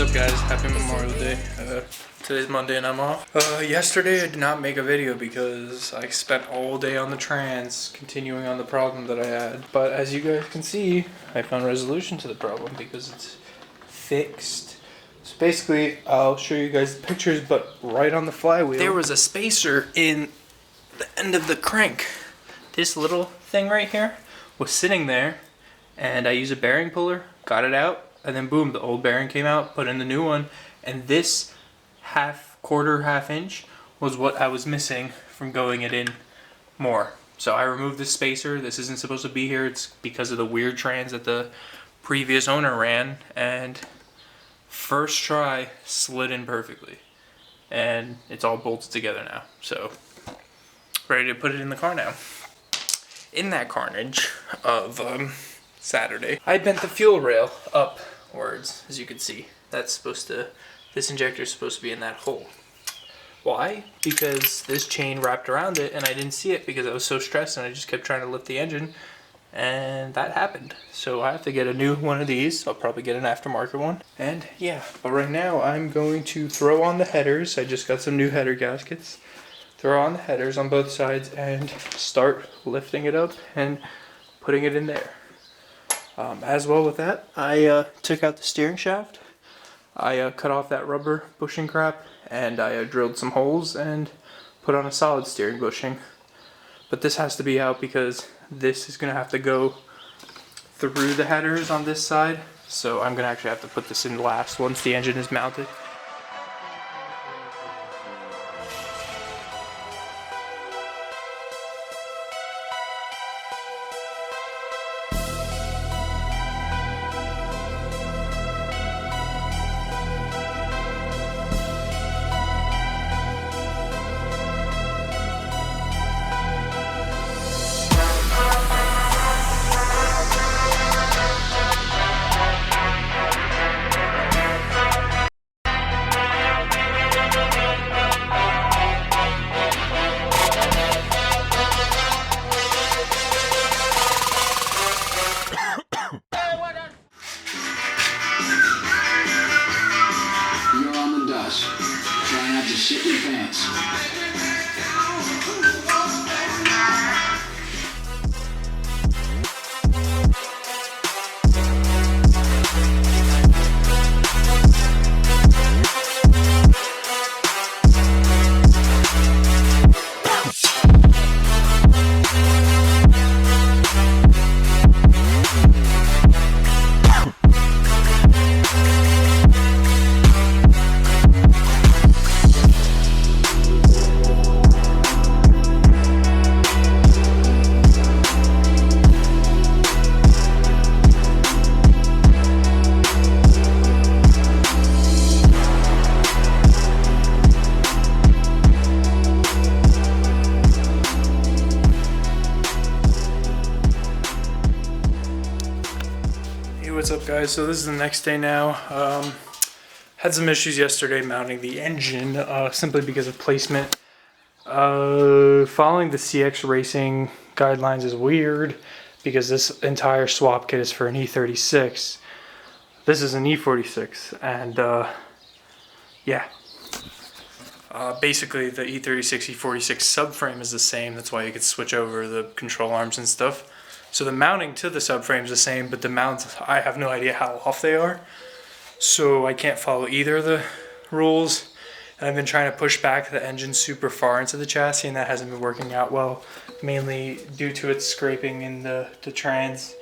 up guys, happy Memorial Day. Today's Monday and I'm off. Yesterday I did not make a video because I spent all day on the trans continuing on the problem that I had. But as you guys can see, I found a resolution to the problem because it's fixed. So basically, I'll show you guys the pictures, but right on the flywheel, there was a spacer in the end of the crank. This little thing right here was sitting there and I used a bearing puller, got it out, and then boom, the old bearing came out, put in the new one, and this half inch was what I was missing from going it in more. So I removed this spacer. This isn't supposed to be here. It's because of the weird trans that the previous owner ran, and first try slid in perfectly. And it's all bolted together now. So ready to put it in the car now. In that carnage of Saturday, I bent the fuel rail upwards, as you can see. This injector is supposed to be in that hole. Why? Because this chain wrapped around it and I didn't see it because I was so stressed and I just kept trying to lift the engine, and that happened. So I have to get a new one of these. I'll probably get an aftermarket one. And yeah, but right now I'm going to throw on the headers. I just got some new header gaskets. Throw on the headers on both sides and start lifting it up and putting it in there. As well with that, I took out the steering shaft. I cut off that rubber bushing crap and I drilled some holes and put on a solid steering bushing. But this has to be out because this is going to have to go through the headers on this side. So I'm going to actually have to put this in last once the engine is mounted. Try not to shit your pants. What's up guys, so this is the next day now. Had some issues yesterday mounting the engine simply because of placement. Following the CX Racing guidelines is weird because this entire swap kit is for an E36. This is an E46 and yeah. Basically the E36, E46 subframe is the same, that's why you could switch over the control arms and stuff. So the mounting to the subframe is the same, but the mounts, I have no idea how off they are. So I can't follow either of the rules. And I've been trying to push back the engine super far into the chassis, and that hasn't been working out well, mainly due to its scraping in the trans.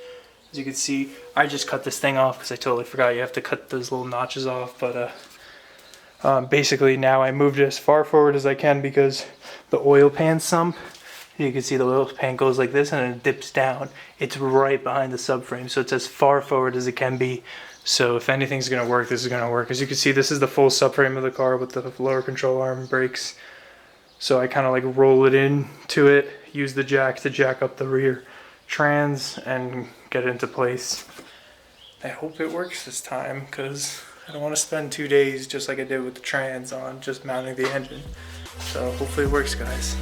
As you can see, I just cut this thing off because I totally forgot you have to cut those little notches off. But basically now I moved it as far forward as I can because the oil pan sump, you can see the oil pan goes like this and it dips down. It's right behind the subframe, so it's as far forward as it can be. So if anything's going to work, this is going to work. As you can see, this is the full subframe of the car with the lower control arm and brakes. So I kind of like roll it into it, use the jack to jack up the rear trans and get it into place. I hope it works this time because I don't want to spend 2 days just like I did with the trans on just mounting the engine. So hopefully it works, guys.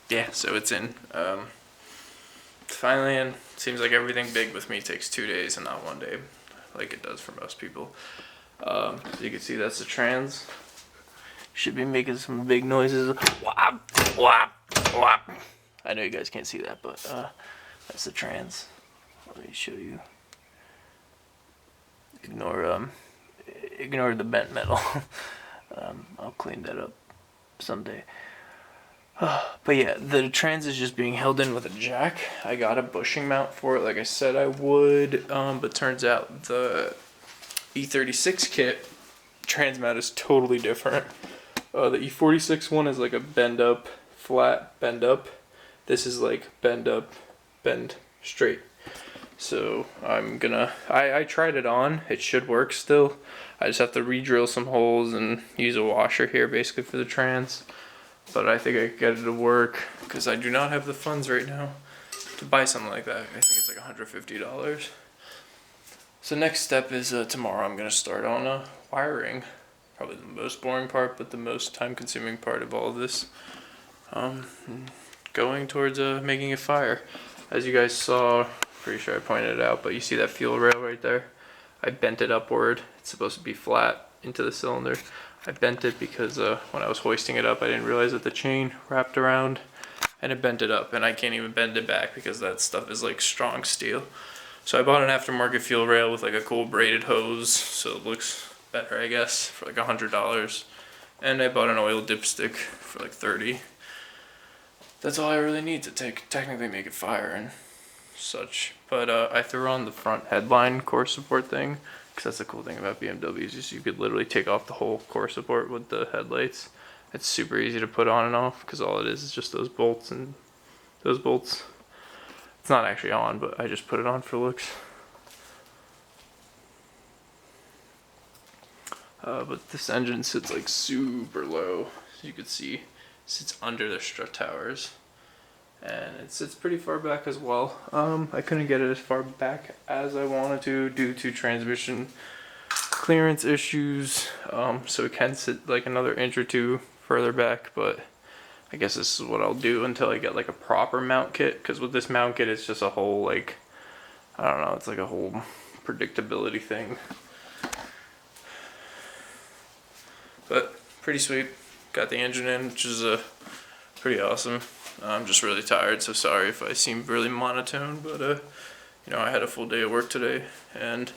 yeah, so it's in. Finally in. Seems like everything big with me takes 2 days and not 1 day, like it does for most people. So you can see that's the trans. Should be making some big noises. Whop, whop, whop. I know you guys can't see that, but that's the trans. Let me show you. Ignore the bent metal. I'll clean that up someday. But yeah, the trans is just being held in with a jack. I got a bushing mount for it, like I said I would, but turns out the E46 kit trans mount is totally different. The E46 one is like a bend up, flat, bend up. This is like bend up, bend straight. So I tried it on. It should work still. I just have to re-drill some holes and use a washer here basically for the trans. But I think I can get it to work because I do not have the funds right now to buy something like that. I think it's like $150. So next step is tomorrow I'm going to start on wiring. Probably the most boring part, but the most time-consuming part of all of this. Going towards making a fire. As you guys saw, pretty sure I pointed it out, but you see that fuel rail right there? I bent it upward. It's supposed to be flat into the cylinder. I bent it because when I was hoisting it up, I didn't realize that the chain wrapped around and it bent it up, and I can't even bend it back because that stuff is like strong steel. So I bought an aftermarket fuel rail with like a cool braided hose, so it looks better, I guess, for like $100. And I bought an oil dipstick for like $30. That's all I really need to technically make it fire and such. But I threw on the front headline core support thing, because that's the cool thing about BMWs is you could literally take off the whole core support with the headlights. It's super easy to put on and off because all it is just those bolts and those bolts. It's not actually on, but I just put it on for looks. But this engine sits like super low, as you can see. Sits under the strut towers, and it sits pretty far back as well. I couldn't get it as far back as I wanted to due to transmission clearance issues, so it can sit like another inch or two further back, but I guess this is what I'll do until I get like a proper mount kit, because with this mount kit it's just a whole like, I don't know, it's like a whole predictability thing. But pretty sweet. Got the engine in, which is pretty awesome. I'm just really tired, so sorry if I seem really monotone, but you know, I had a full day of work today, and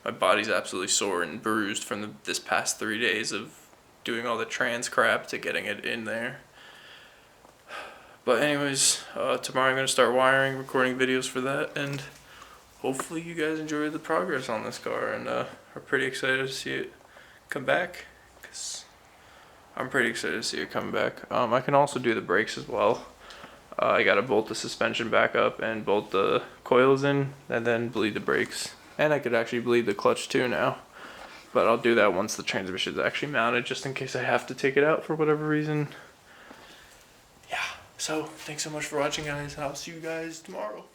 my body's absolutely sore and bruised from this past 3 days of doing all the trans crap to getting it in there. But anyways, tomorrow I'm going to start wiring, recording videos for that, and hopefully you guys enjoy the progress on this car, and are pretty excited to see it come back, because I'm pretty excited to see it come back. I can also do the brakes as well. I gotta bolt the suspension back up and bolt the coils in, and then bleed the brakes. And I could actually bleed the clutch too now. But I'll do that once the transmission is actually mounted, just in case I have to take it out for whatever reason. Yeah, so thanks so much for watching, guys, and I'll see you guys tomorrow.